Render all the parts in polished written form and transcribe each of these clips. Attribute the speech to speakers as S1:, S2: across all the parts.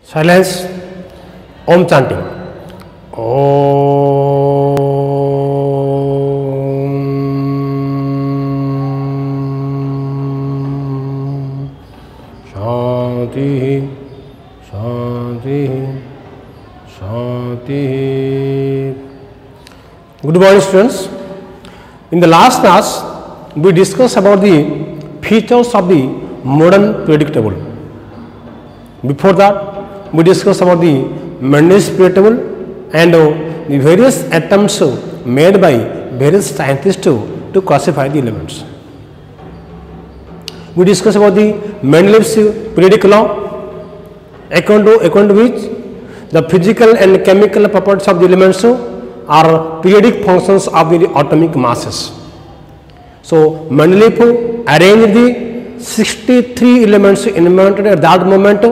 S1: Silence. Om chanting. Om Shanti Shanti Shanti. Good morning, students. In the last class, we discussed about the features of the modern periodic table. Before that, we discussed about the Mendeleev's periodic table and the various attempts made by various scientists to classify the elements. We discussed about the Mendeleev's periodic law, according to which the physical and chemical properties of the elements are periodic functions of the atomic masses. So Mendeleev arranged the 63 elements invented at that moment,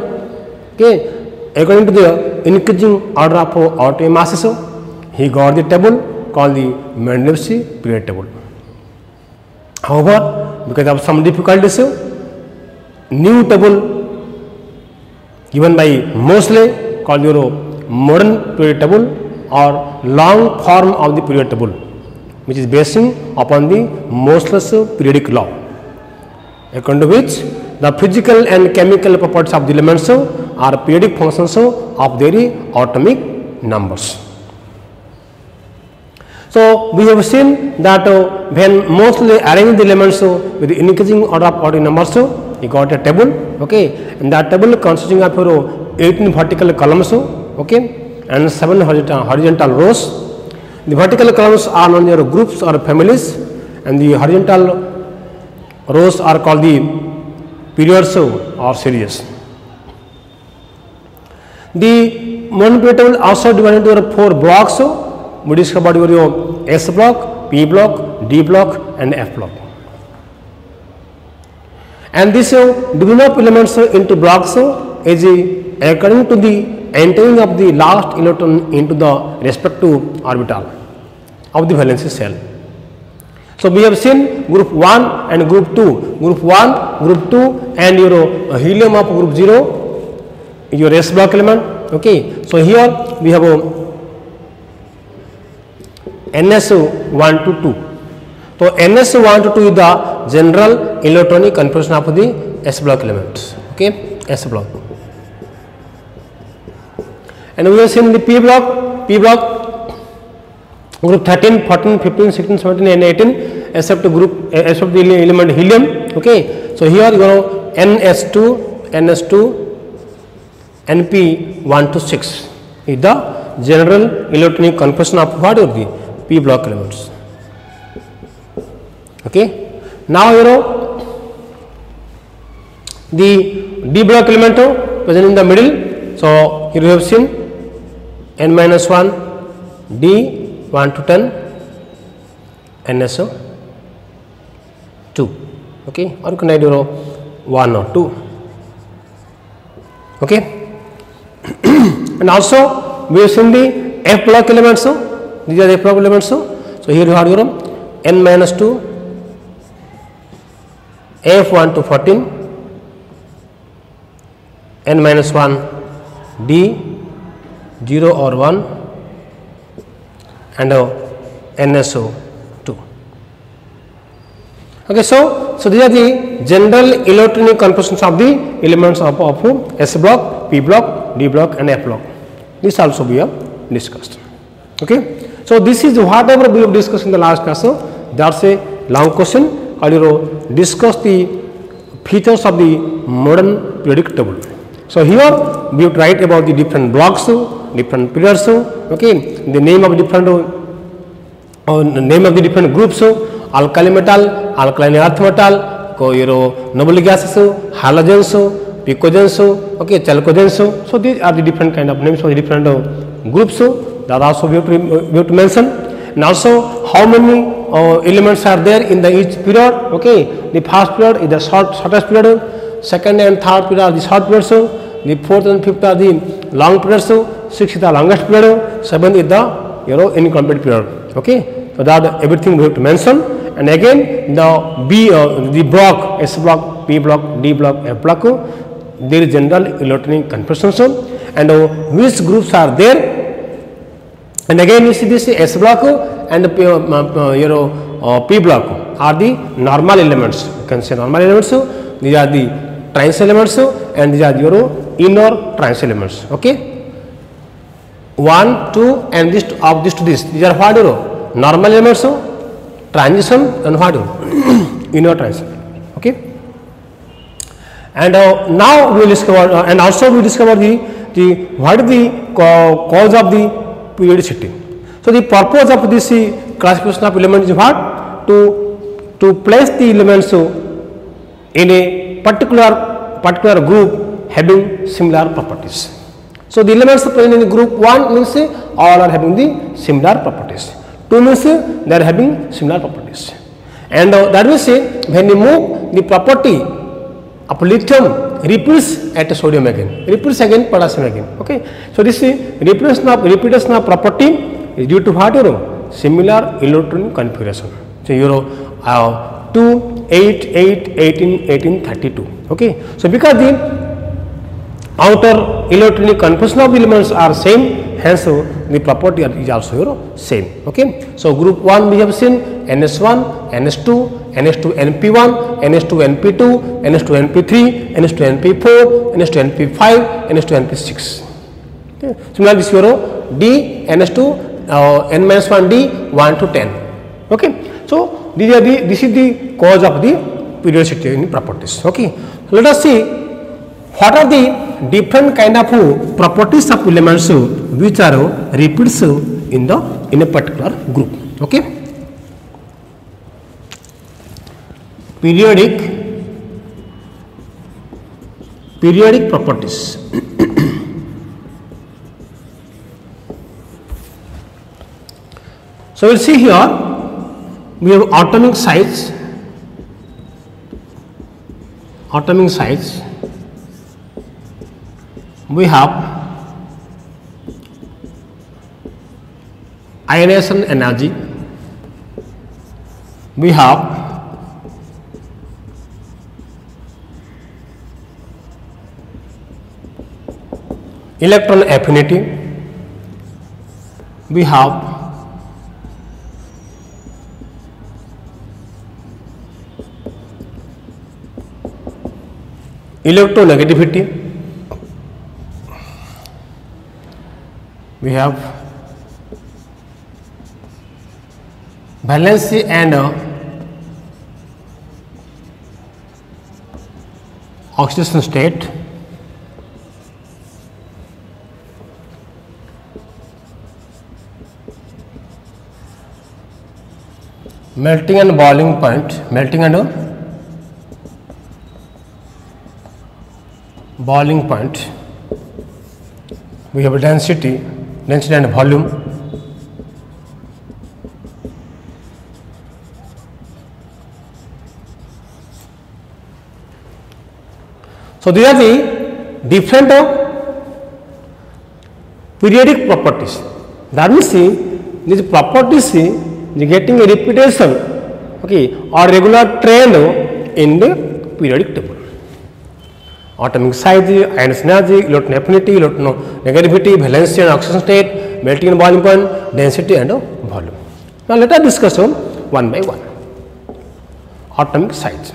S1: okay, according to the increasing order of atomic masses. He got the table called the Mendeleev's periodic table. However, because of some difficulties, new table given by Moseley called the modern periodic table or long form of the periodic table, which is based upon the Moseley's periodic law, according to which the physical and chemical properties of the elements are periodic functions of their atomic numbers. So we have seen that when Moseley arranged the elements with the increasing order of atomic numbers, he got a table, okay, and that table consisting of 18 vertical columns, okay, and 7 horizontal rows. The vertical columns are known as groups or families, and the horizontal rows are called the periods or series. The modern periodic table also divided into 4 blocks. We discussed about your S block, P block, D block, and F block. And this division of elements into blocks is according to the entering of the last electron into the respective orbital of the valence shell. So we have seen group 1 and group 2. Group 1, group 2, and your helium of group 0 is your S block element. Okay. So here we have NS1 to 2. So NS1 to 2 is the general electronic configuration of the S block elements. Okay, S block. And we have seen the P block, group 13, 14, 15, 16, 17, and 18, except group except the element helium. Okay, so here you know NS2, NP1 to 6 is the general electronic configuration of what is the P block elements. Okay, now you know the D block element present in the middle. So here you have seen n-1 D 1 to 10 NSO 2. Okay, or you can write 1 or 2. Okay, and also we have seen the F block elements. These are the F block elements. So here you have your n-2 F1 to 14, n-1 D 0 or 1, and NSO 2. Okay, so these are the general electronic configurations of the elements of S block, P block, D block, and F block. This also we have discussed. Okay, so this is whatever we have discussed in the last class. So that's a long question. Discuss the features of the modern periodic table. So here we have write about the different blocks, different periods. Okay, the name of different name of the different groups: alkali metal, alkaline earth metal, noble gases, halogens, picogens, okay, chalcogens. So these are the different kind of names for the different groups that also we have to mention. And also how many elements are there in the each period. Okay, the first period is the shortest period, second and third period are the short periods, the fourth and fifth are the long periods, sixth is the longest period, seventh is the incomplete period. Okay, so that everything we have to mention. And again the block S block, P block, D block, F block, there is general electronic configuration. and which groups are there. And again you see this S block and P block are the normal elements. You can say normal elements. These are the trans elements and these are your inner trans elements. Okay, 1, 2 and this of this to this. These are what normal elements, transition and what inner transition. Okay, and now we will discover and also we discover the what is the cause of the periodicity. So the purpose of this classification of elements is what? To place the elements in a particular group having similar properties. So the elements present in the group 1 means all are having the similar properties. 2 means they are having similar properties. And that means when you move the property of lithium repeats at sodium again, repeats again potassium again. Okay. So this repetition of property is due to what? Similar electron configuration. So 2, 8, 8, 18, 18, 32. Okay. So because the outer electronic configuration of elements are same, hence the property is also same. Okay. So group 1 we have seen NS1, NS2, NS2 NP1, NS2 NP2, NS2 NP3, NS2 NP4, NS2 NP5, NS2 NP6. Okay. Similarly, this is D, NS2, N-1 D, 1 to 10. Okay. So this is the cause of the periodicity in properties. Okay. Let us see what are the different kind of properties of elements which are repeats in a particular group. Okay. Periodic properties. So we will see here we have atomic size, we have ionization energy, we have electron affinity, we have electronegativity, we have valency and oxidation state, melting and boiling point, boiling point, we have density and volume, so these are the different periodic properties. That means these properties getting a repetition, okay, or regular trend in the periodic table. Atomic size, ionization energy, electron affinity, electronegativity, valency and oxidation state, melting and boiling point, density and volume. Now let us discuss one by one. Atomic size.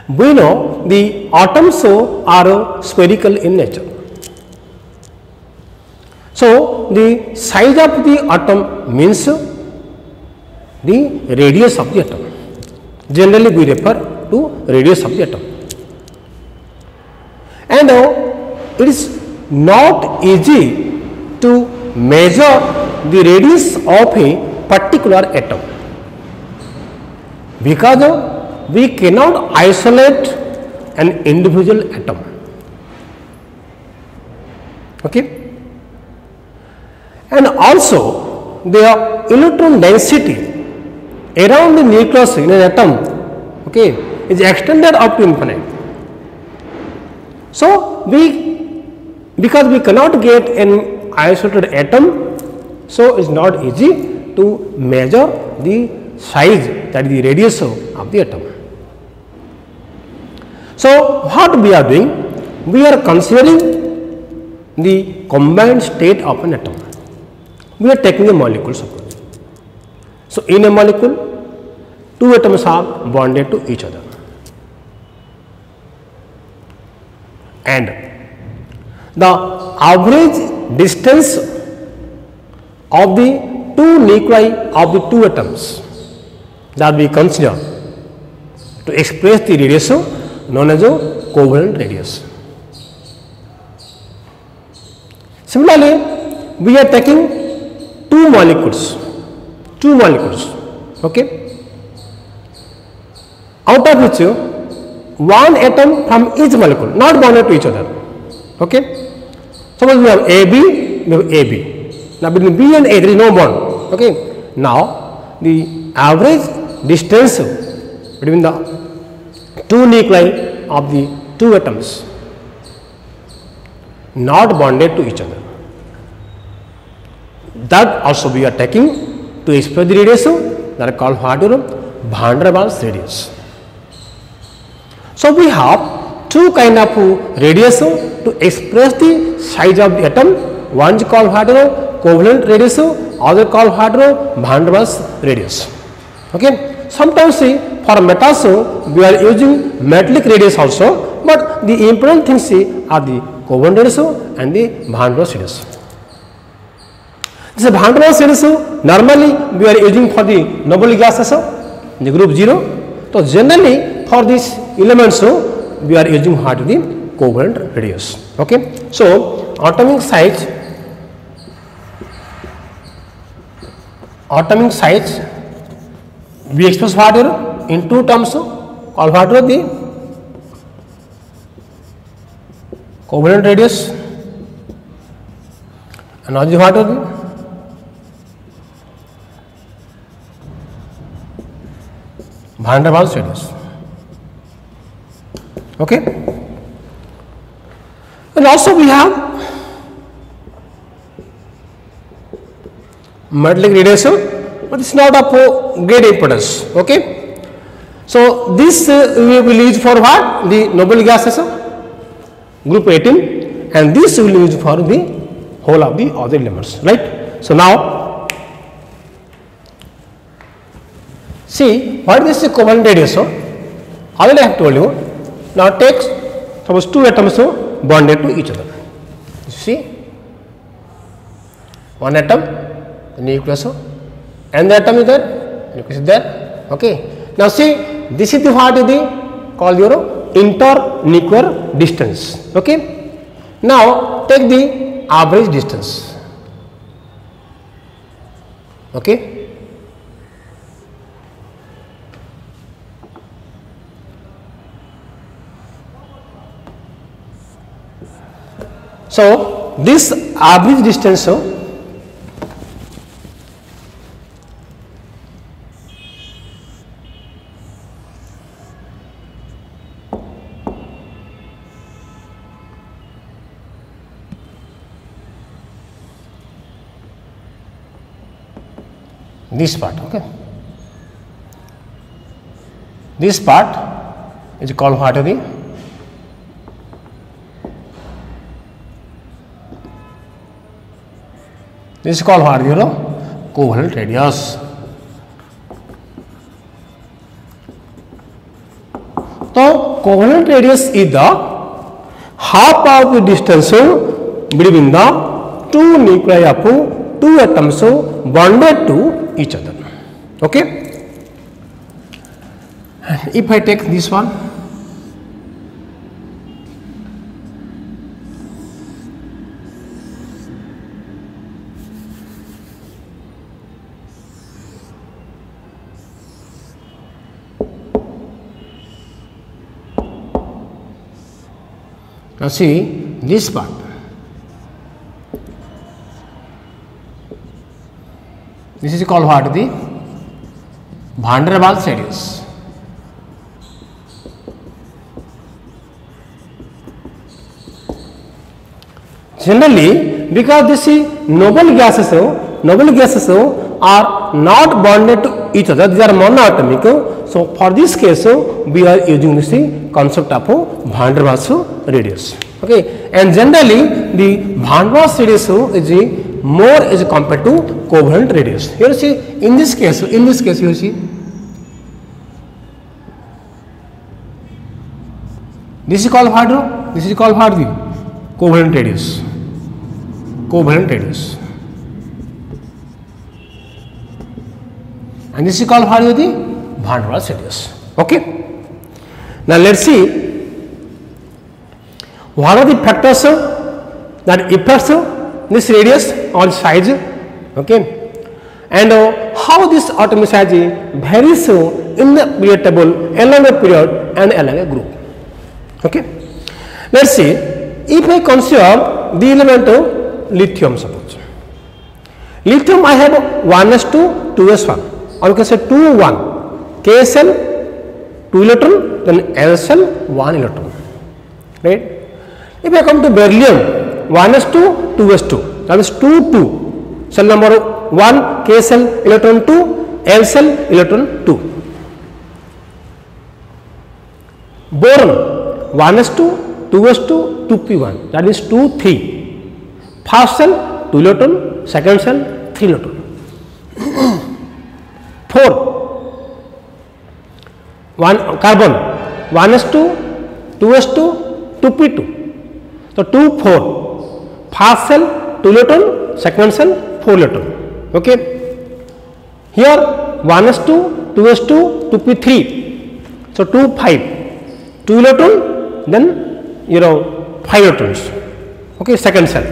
S1: We know the atoms are spherical in nature. So the size of the atom means the radius of the atom. Generally we refer to radius of the atom. And it is not easy to measure the radius of a particular atom because we cannot isolate an individual atom. Okay? And also the electron density around the nucleus in an atom, okay, is extended up to infinite. So because we cannot get an isolated atom, so it's not easy to measure the size, that is the radius of the atom. So what we are doing? we are considering the combined state of an atom. We are taking a molecule suppose. So in a molecule, two atoms are bonded to each other, and the average distance of the two nuclei of the two atoms that we consider to express the radius known as a covalent radius. Similarly, we are taking two molecules, okay, out of which one atom from each molecule not bonded to each other, okay. Suppose we have AB, we have AB. Now between B and A there is no bond, okay. Now the average distance between the two nuclei of the two atoms not bonded to each other, that also we are taking to express the radius that are called what? Van der Waals radius. So we have two kind of radius to express the size of the atom. One is called what? Covalent radius, other called what? Van der Waals radius. Okay. Sometimes see for metals we are using metallic radius also, but the important things are the covalent radius and the Van der Waals radius. This Van der Waals radius normally we are using for the noble gases, the group 0. So generally for these elements we are using what? The covalent radius. Okay. So atomic size we express what in two terms called what? The covalent radius and what is the Van der Waals radius. Okay. And also we have metallic radius, but it's not of great importance. Okay. So this we will use for what? The noble gases, group 18, and this we will use for the whole of the other elements, right? So now see what is the covalent radius? Already I have told you. Now take suppose two atoms bonded to each other. You see, one atom, the nucleus, and the atom is there, nucleus is there. Okay. Now see, this is the what is the called your internuclear distance. Okay. Now take the average distance. Okay. So this average distance this part, okay. This part is called what? This is called what? Covalent radius. So covalent radius is the half of the distance between the two nuclei of two atoms bonded to each other. Okay. And if I take this one, now see this part. This is called what? The Van der Waals radius. Generally, because this is noble gases are not bonded to each other, they are monoatomic. So for this case, we are using this concept of Van der Waals radius. Okay, and generally the van der Waals radius is more as compared to covalent radius. Here see in this case you see this is called what? This is called what? The covalent radius. Covalent radius. And this is called what? The van der Waals radius. Okay. Now let's see what are the factors that affects this radius or size. Okay, and how this atomic size varies in the period table along a period and along a group. Okay, let's see if I consider the element of lithium. Suppose lithium I have 1s2 2s1, or you can say 2 1 KSL 2 electron, then Lcell 1 electron, right? If I come to beryllium 1s2 2s2, that is 2 2, cell number 1 KSL electron 2, Lcell electron 2. Boron 1s2 2s2 2p1, that is 2 3, first cell 2 electron, second cell 3 electron. 4 1 carbon 1s2 2s2 2p2, so 2 4, first cell 2 electron, second cell 4 electron. Okay, here 1s2 2s2 2p3, so 2 5, 2 electron, then 5 electrons. Okay, second cell,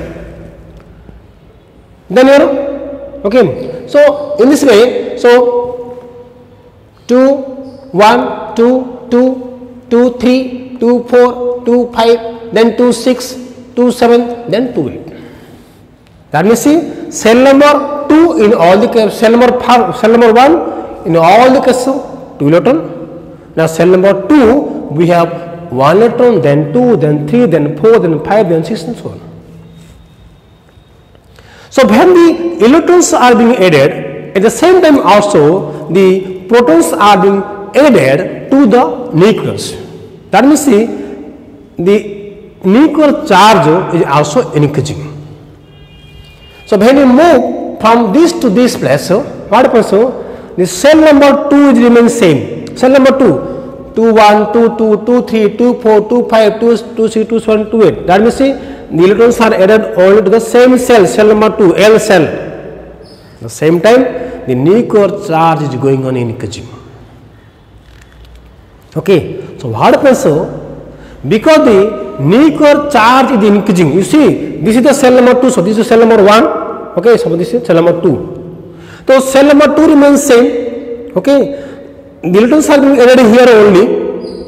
S1: then okay, so in this way, so 2 1 2 2 2 3 2 4 2 5, then 2 6 2 7, then 2 8. That means see cell number 2 in all the cases, cell number 1 in all the cases 2 electron. Now cell number 2 we have 1 electron, then 2, then 3, then 4, then 5, then 6, and so on. So when the electrons are being added, at the same time also the protons are being added to the nucleus. That means see the nuclear charge is also increasing. So when you move from this to this place, what happens? The cell number 2 is remain same. Cell number 2, 2 1 2 2 2 3 2 4 2 5 2 2 6 2 7 2 8. That means see the electrons are added only to the same cell, cell number 2, L cell. At the same time the nuclear charge is going on increasing. Okay, so what happens? Because the nuclear charge is increasing, you see this is the cell number 2, so this is cell number 1. Okay, so this is cell number 2. So cell number 2 remains same. Okay, the electrons are being added here only.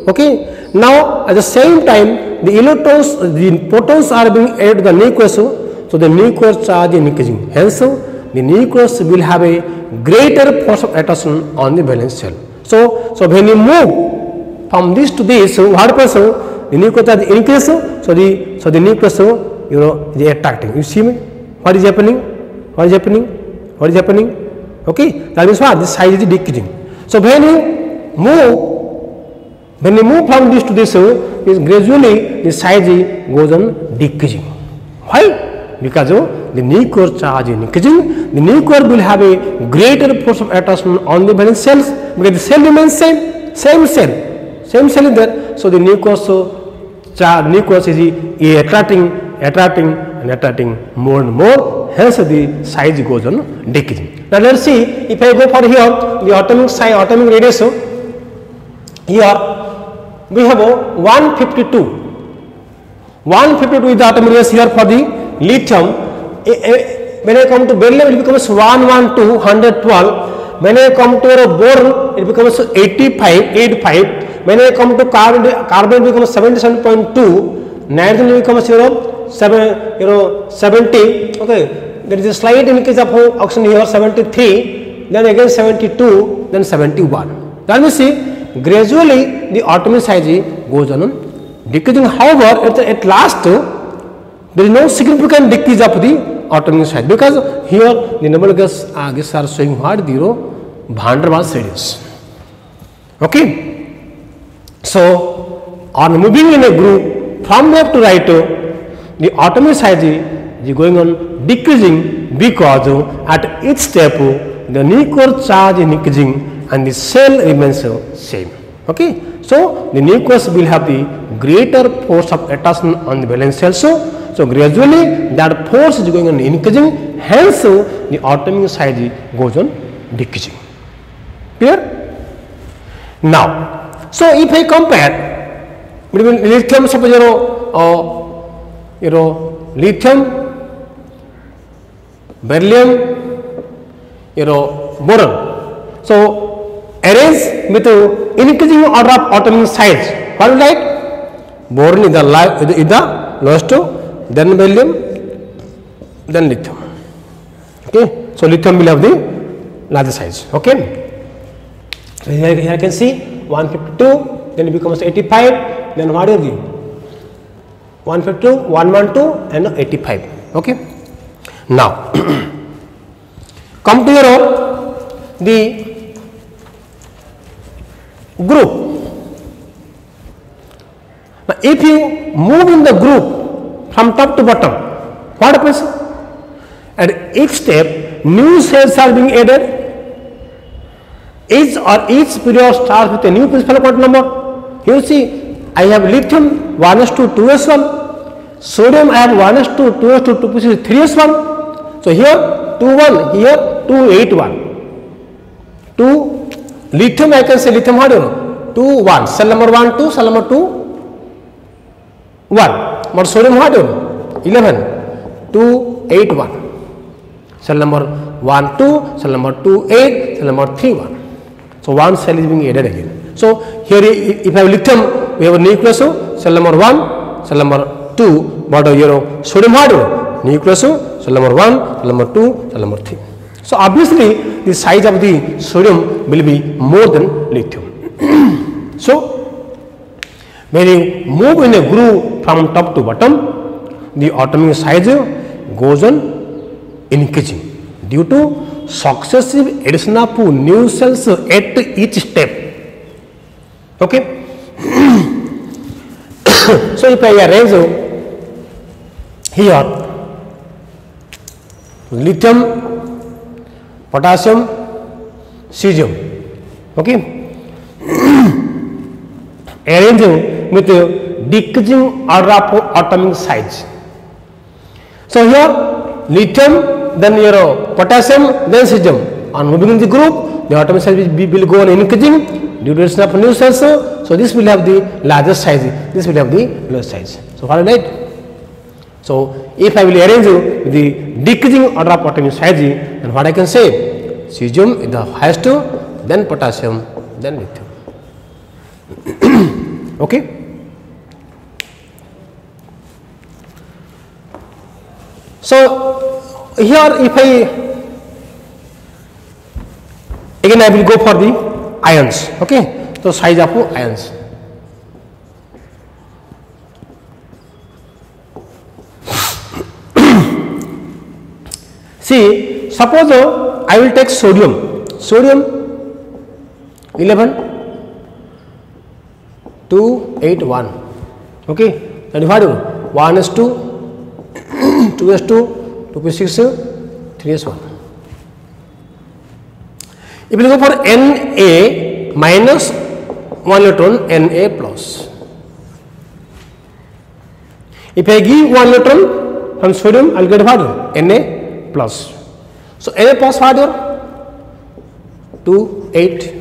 S1: Okay, now at the same time the electrons, the protons are being added to the nucleus, so the nuclear charge is increasing. Hence the nucleus will have a greater force of attraction on the valence shell. So when you move from this to this, what happens? The nuclear charge increases, so the nucleus is attracting. You see me? What is happening? What is happening? What is happening? Okay, that means what? The size is decreasing. So when you move from this to this, is gradually the size goes on decreasing. Why? Because the nuclear charge is increasing. The nuclear will have a greater force of attraction on the valence cells, because the cell remains same cell is there. So the nucleus is attracting more and more. Hence the size goes on decreasing. Now let's see, if I go for here the atomic radius, here we have 152. 152 is the atomic radius here for the lithium. When I come to beryllium, it becomes 112, 112. When I come to boron, it becomes 85. When I come to carbon, it becomes 77.2. Nitrogen becomes 70. Okay, there is a slight increase of oxygen here, 73. Then again 72. Then 71. That means see, gradually the atomic size goes on decreasing. However, at last there is no significant decrease of the atomic size, because here the noble gases are showing what? Van der Waals radius. Okay, so on moving in a group from left to right, the atomic size is going on decreasing because at each step the nuclear charge is increasing and the cell remains same. Okay. So, the nucleus will have the greater force of attraction on the valence shell. So gradually that force is going on increasing, hence the atomic size goes on decreasing. Clear? Now, so if I compare between lithium, suppose lithium, beryllium, boron. So arrange with increasing order of atomic size. What is right? Boron is the lowest, then beryllium, then lithium. Okay, so lithium will have the larger size. Okay, so here I can see 152, then it becomes 85, then what is it? 152, 112, and 85. Okay, now come to the group. Now, if you move in the group from top to bottom, what happens? At each step, new cells are being added. Each period starts with a new principal quantum number. Here you see, I have lithium 1s2 2s1, sodium I have 1s2 2s2 2p6 3s1. So here 2 1, here 2 8 1. 2 lithium I can say lithium what you know? 2 1, cell number 1 2, cell number 2 1. But sodium what you know? 11 2 8 1. Cell number 1 2, cell number 2 8, cell number 3 1. So one cell is being added again. So here if I have lithium, we have a nucleus, cell number 1, cell number 2, but sodium what you know? Nucleus, cell number 1, cell number 2, cell number 3. So obviously the size of the sodium will be more than lithium. So when you move in a group from top to bottom, the atomic size goes on increasing due to successive addition of new cells at each step. Okay. So if I arrange here lithium, potassium, cesium, okay, arranging with decreasing order of atomic size. So here lithium, then potassium, then cesium. On moving in the group, the atomic size will go on increasing due to addition of new cells. So this will have the larger size, this will have the lower size. So follow right? So if I will arrange the decreasing order of atomic size, then what I can say? Cesium is the highest, then potassium, then lithium. Okay. So here if again I will go for the ions. Okay. So size of ions. See, suppose I will take sodium 11 2 8 1. Okay, that is what 1s2 2s2 2p6 3s1. If you go for Na minus 1 electron, Na plus. If I give 1 electron from sodium, I will get what? Na plus. So Na plus what? 2 8.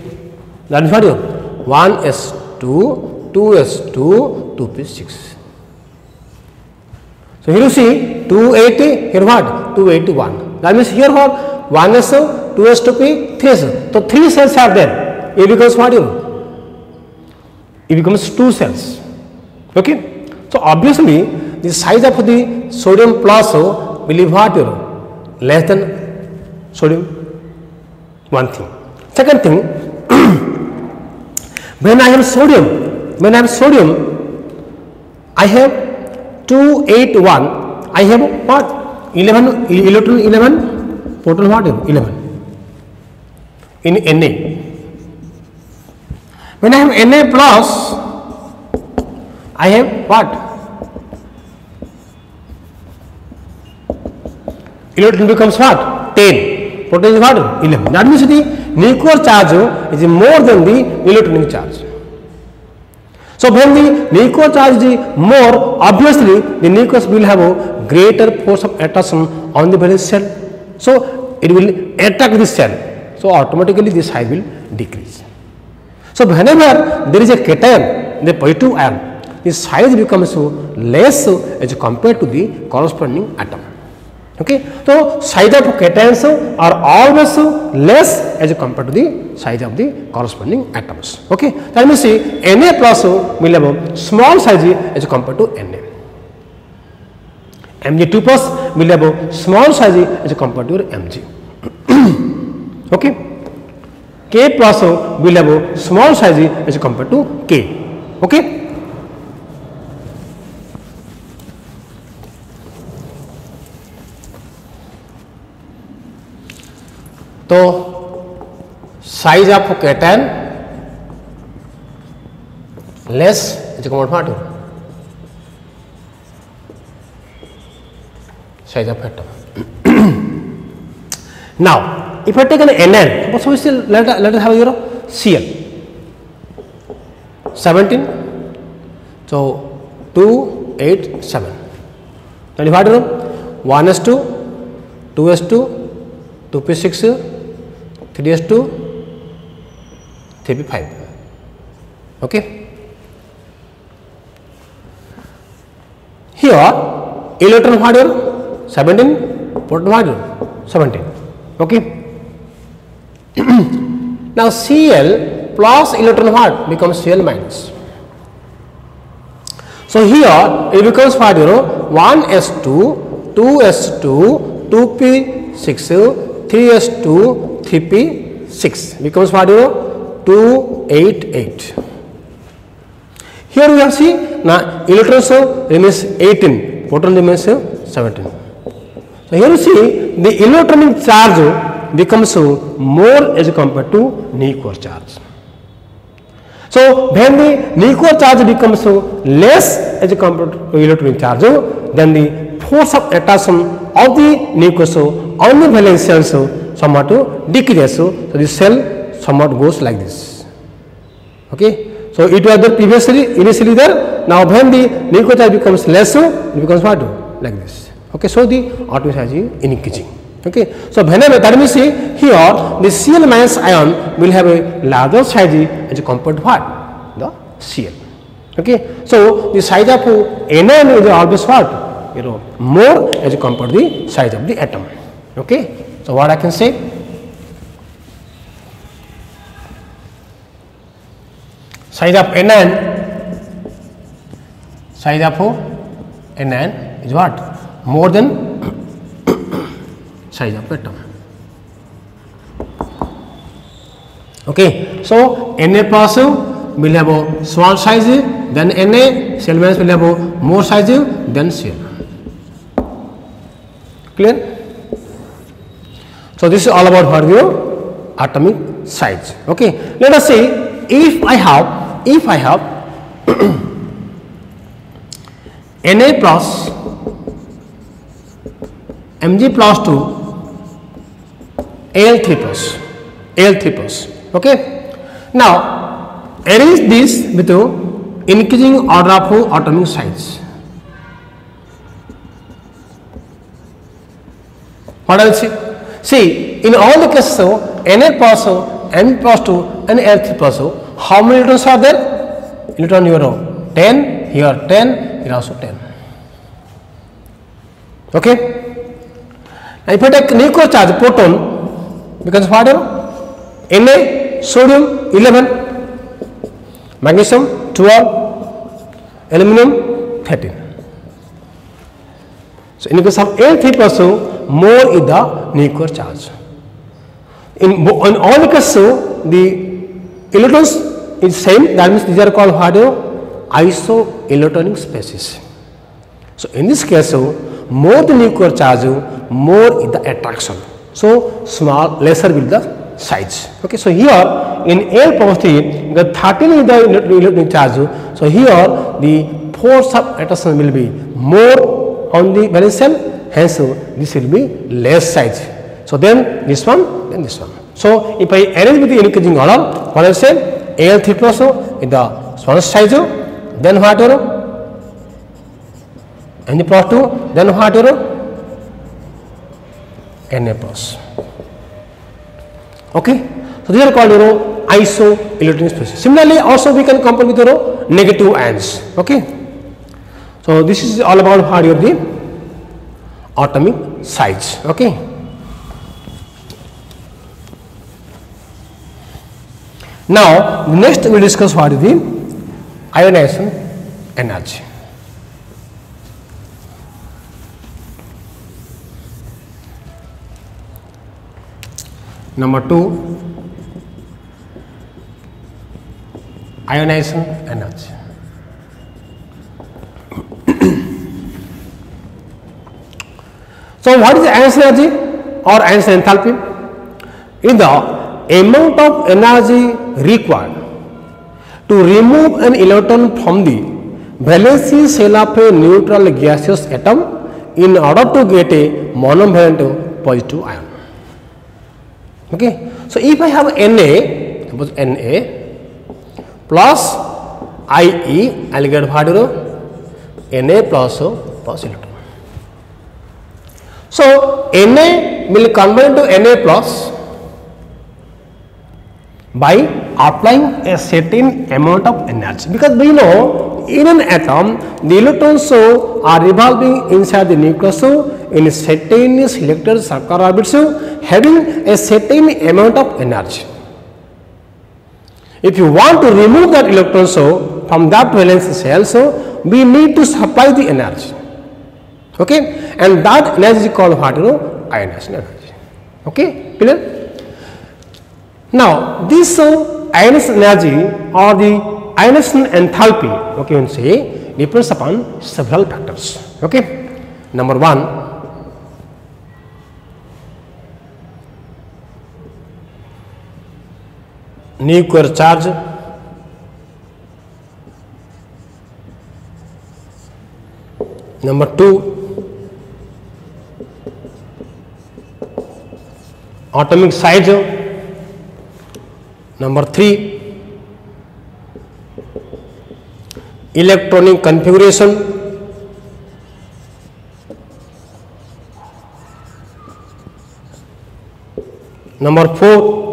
S1: That is what? 1s2 2s2 2p6. So here you see 280, here what? 281. That means here what? 1s, 2s2p, 3s. So 3 cells are there. It becomes what? It becomes 2 cells. Okay. So obviously the size of the sodium plus will be what? Less than sodium. One thing. Second thing, when I have sodium, I have 2 8 1. I have what? 11 electron 11, total what? 11 in Na. When I have Na plus, I have what? electron becomes what? 10. Proton is what? 11. That means the nuclear charge is more than the electronic charge. So when the nuclear charge is more, obviously the nucleus will have a greater force of attraction on the valence shell. So it will attract this shell. So automatically the size will decrease. So whenever there is a cation, the positive ion, the size becomes less as compared to the corresponding atom. Okay, so size of cations are always less as compared to the size of the corresponding atoms. Okay, that means Na plus will have small size as compared to Na. Mg2 plus will have small size as compared to Mg. Okay, K plus will have small size as compared to K. Okay. तो size of cation less is equal to size of atom. Now if I take an NN, suppose we let us have your Cl 17, so 2 8 7, then if I do 1s2 2s2 2p6 3s2 3p5. Okay, here electron what here 17, proton what here 17. Okay. Now Cl plus electron what becomes Cl minus. So here it becomes what 1s2 2s2 2p6 3s2 3p6 becomes what 2 8 8. Here we have see now electrons remains 18, proton remains 17. So here you see the electronic charge becomes more as compared to nuclear charge. So when the nuclear charge becomes less as compared to electronic charge, then the force of attraction of the nucleus on the valence cells somewhat decreases. So the cell somewhat goes like this. Okay. So it was there previously initially there. Now when the nuclear charge becomes less, it becomes what like this. Okay. So the atomic size is increasing. Okay. So whenever that means here the Cl minus ion will have a larger size as compared to what the Cl. Okay. So the size of NN is always what more as compared to the size of the atom. Okay. So what I can say, size of NN is what more than size of atom. Okay. So Na plus will have a small size than Na, Cl minus will have a more size than Cl. Clear? So this is all about what your atomic size. Okay. Let us say if I have Na plus Mg plus 2 Al3 plus. Okay. Now arrange this with increasing order of atomic size. What I will see? See, in all the cases, Na plus M plus 2 and Al3 plus, how many electrons are there? Electron here 10, here 10, here also 10. Okay. Now if I take nuclear charge proton becomes what? Na sodium 11, magnesium 12, aluminum 13. So in the case of Al3 plus, more is the nuclear charge. In all the cases, the electrons is same. That means these are called what? Isoelectronic species. So in this case, more the nuclear charge, more is the attraction. So small, lesser will the size. Okay. So here in Al positive, the 13 is the electronic charge. So here the force of attraction will be more on the valence shell. hence this will be less size. So then this one, then this one. So if I arrange with the increasing order, what I say Al3 plus in the smallest size, then what and the plus 2, then what Na plus. Okay, so these are called isoelectronic species. Similarly, also we can compare with negative ions. Okay, so this is all about how the atomic size. Okay. Now next we will discuss what is the ionization energy. Number 2, ionization energy. So what is ionization energy or ionization enthalpy? Is the amount of energy required to remove an electron from the valency shell of a neutral gaseous atom in order to get a monovalent positive ion. Okay. So if I have Na, suppose Na plus IE, I will get what Na plus electron. So Na will convert to Na plus by applying a certain amount of energy, because we know in an atom the electrons are revolving inside the nucleus in certain selected circular orbits having a certain amount of energy. If you want to remove that electron from that valence shell, we need to supply the energy. Okay, and that energy is called what? Ionization energy. Okay, clear? Now this ionization energy or the ionization enthalpy, okay, you can say depends upon several factors. Okay, number 1, nuclear charge. Number 2, atomic size. Number 3, electronic configuration. Number 4,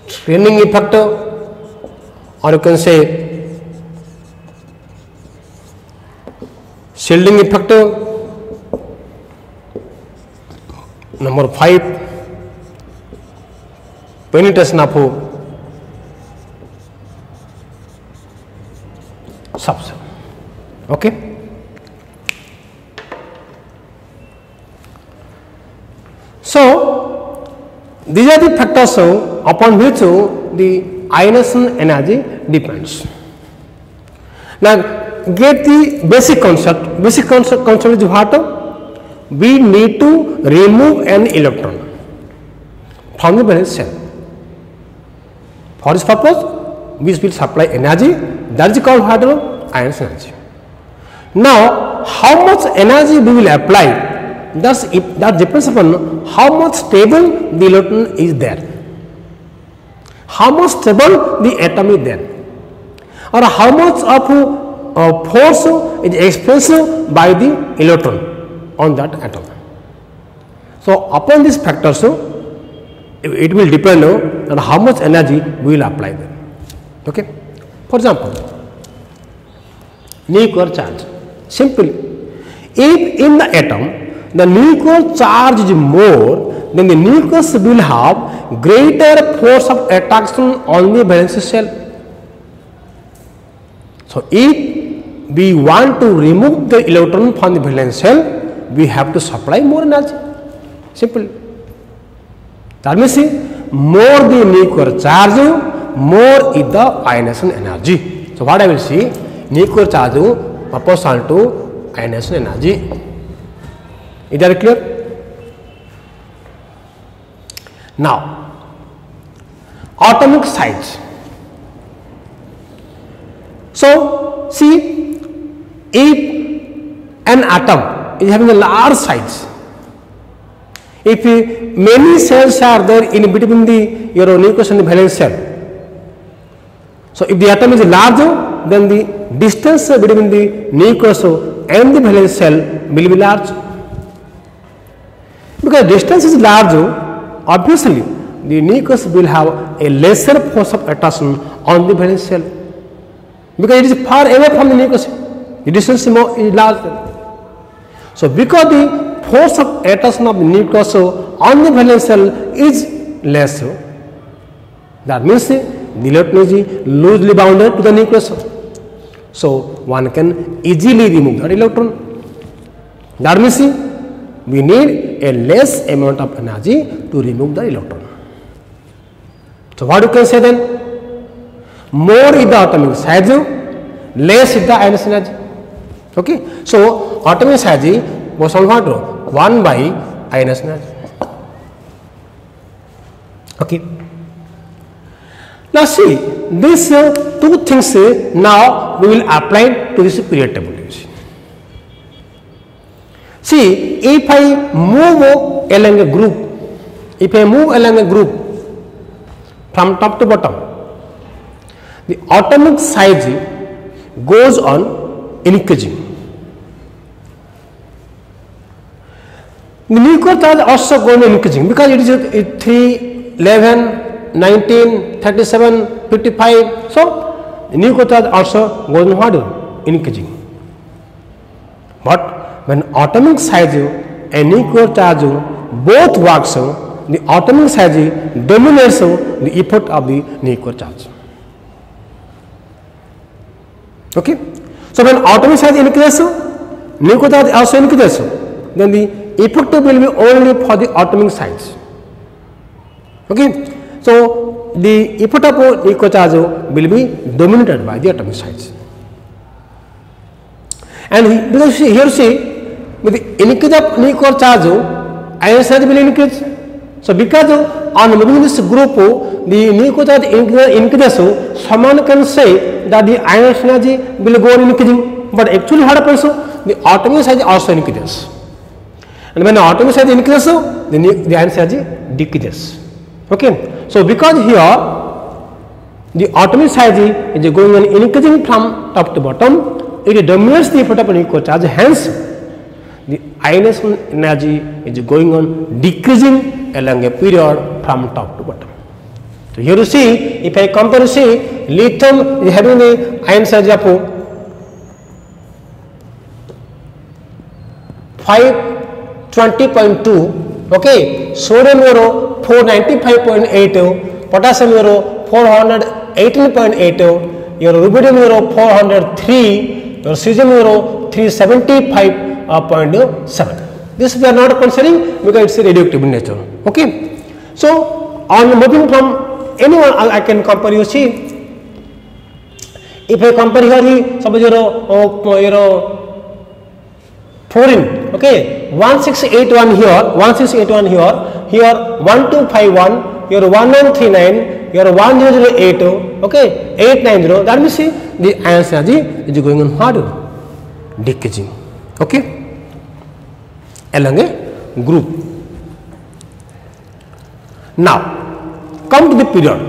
S1: screening effect, or you can say shielding effect. Number 5, penetration of substance. Okay. So these are the factors upon which the ionization energy depends. Now get the basic concept. Basic concept is what? We need to remove an electron from the valence shell. For this purpose, we will supply energy, that is called what? Ionization energy. Now, how much energy we will apply, that depends upon how much stable the electron is there, how much stable the atom is there, or how much of force is expressed by the electron on that atom. So upon these factors, it will depend on how much energy we will apply them. Okay. For example, nuclear charge. Simply, if in the atom the nuclear charge is more, then the nucleus will have greater force of attraction on the valence shell. So if we want to remove the electron from the valence shell, we have to supply more energy. Simple. That means more the nuclear charge, more is the ionization energy. So what I will see, nuclear charge proportional to ionization energy. Is that clear? Now, atomic size. So, see, if an atom is having a large size, if many cells are there in between the your nucleus and the valence shell, so if the atom is larger, then the distance between the nucleus and the valence shell will be large. Because distance is large, obviously the nucleus will have a lesser force of attraction on the valence shell, because it is far away from the nucleus. The distance is large. So, because the force of attraction of the nucleus on the valence shell is less, that means the electron is loosely bounded to the nucleus. So, one can easily remove that electron. That means we need a less amount of energy to remove the electron. So, what you can say then? More is the atomic size, less is the ionization energy. Okay. So, atomic size was on what? 1 by ionization energy. Okay. Now, see these two things now we will apply to this period table. See, if I move along a group, from top to bottom, the atomic size goes on increasing. The nuclear charge also goes on increasing, because it is 3, 11, 19, 37, 55. So, the nuclear charge also goes on what? Increasing. But when atomic size and nuclear charge both works, the atomic size dominates the effect of the nuclear charge. Okay. So, when atomic size increases, nuclear charge also increases, then the effect will be only for the atomic size. Okay. So, the effect of nuclear charge will be dominated by the atomic size. And because here see, with the increase of nuclear charge, ion charge will increase. So, because on moving this group, the nuclear charge increases, someone can say that the ion energy will go on increasing. But actually, what happens? The atomic size also increases. And when the atomic size increases, the ion energy decreases. Okay. So, because here the atomic size is going on increasing from top to bottom, it dominates the effect of nuclear charge. Hence, the ionization energy is going on decreasing along a period from top to bottom. So, here you see, if I compare, see, lithium is having the ion size of 520.2, okay, sodium 495.8, potassium 418.8, your rubidium 403, your cesium 375.7. This we are not considering because it is radioactive in nature. Okay. So, on moving from anyone, I can compare. You see, if I compare here, suppose fluorine, okay, 1681 here, 1681 here 1251, here 1139, here 1008, okay, 890. That means the ion energy is going on harder, decreasing, okay, along a group. Now, come to the period.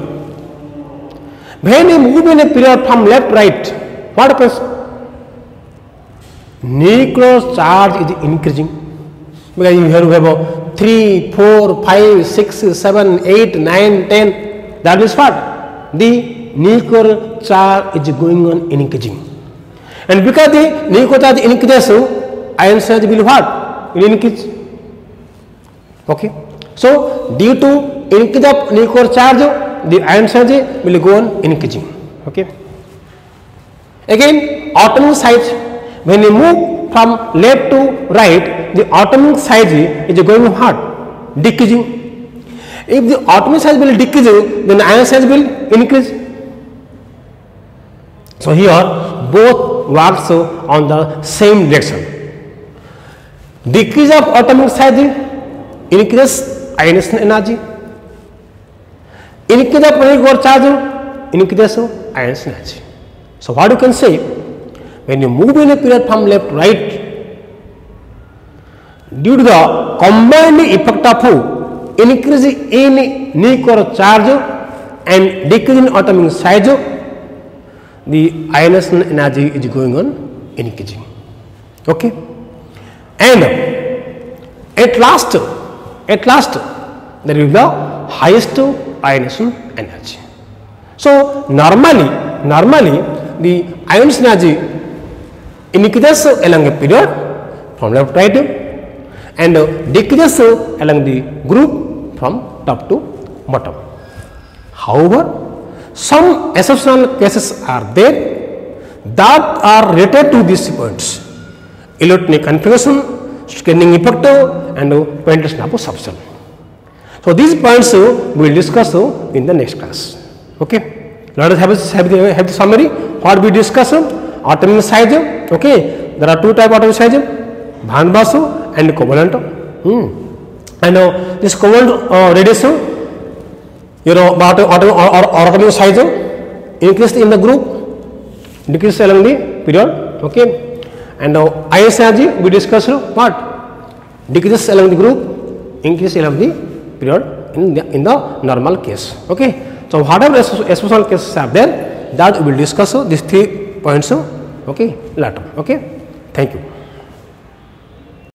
S1: When we move in a period from left right, what happens? Nuclear charge is increasing, because you have 3, 4, 5, 6, 7, 8, 9, 10. That is what? The nuclear charge is going on increasing. And because the nuclear charge increases, ion charge will what? Will increase. Okay. So, due to increase of nuclear charge, the ion charge will go on increasing. Okay. Again, atomic size. When you move from left to right, the atomic size is going hard, decreasing. If the atomic size will decrease, then the ion size will increase. So, here both works on the same direction. Decrease of atomic size increases ionization energy. Increase of nuclear charge increases ionization energy. So what you can say, when you move in a period from left to right, due to the combined effect of increase in nuclear charge and decrease in atomic size, the ionization energy is going on increasing. Okay, and at last there will be the highest ionization energy. So normally the ionization energy increases along a period from left to right and decreases along the group from top to bottom. However, some exceptional cases are there that are related to these points: electronic configuration, scanning effect, and penetration of subshell. So these points we will discuss in the next class. Okay, let us have the summary. What we discuss: atomic size. Okay, there are two types of atomic size: van der Waals and covalent. And this covalent radiation, atomic size increased in the group, decreased along the period. Okay, and ionization energy we discussed what decreases along the group, increase along the period in the normal case. Okay, so whatever special cases are there, that we will discuss these 3 points. Okay, later. Okay, thank you.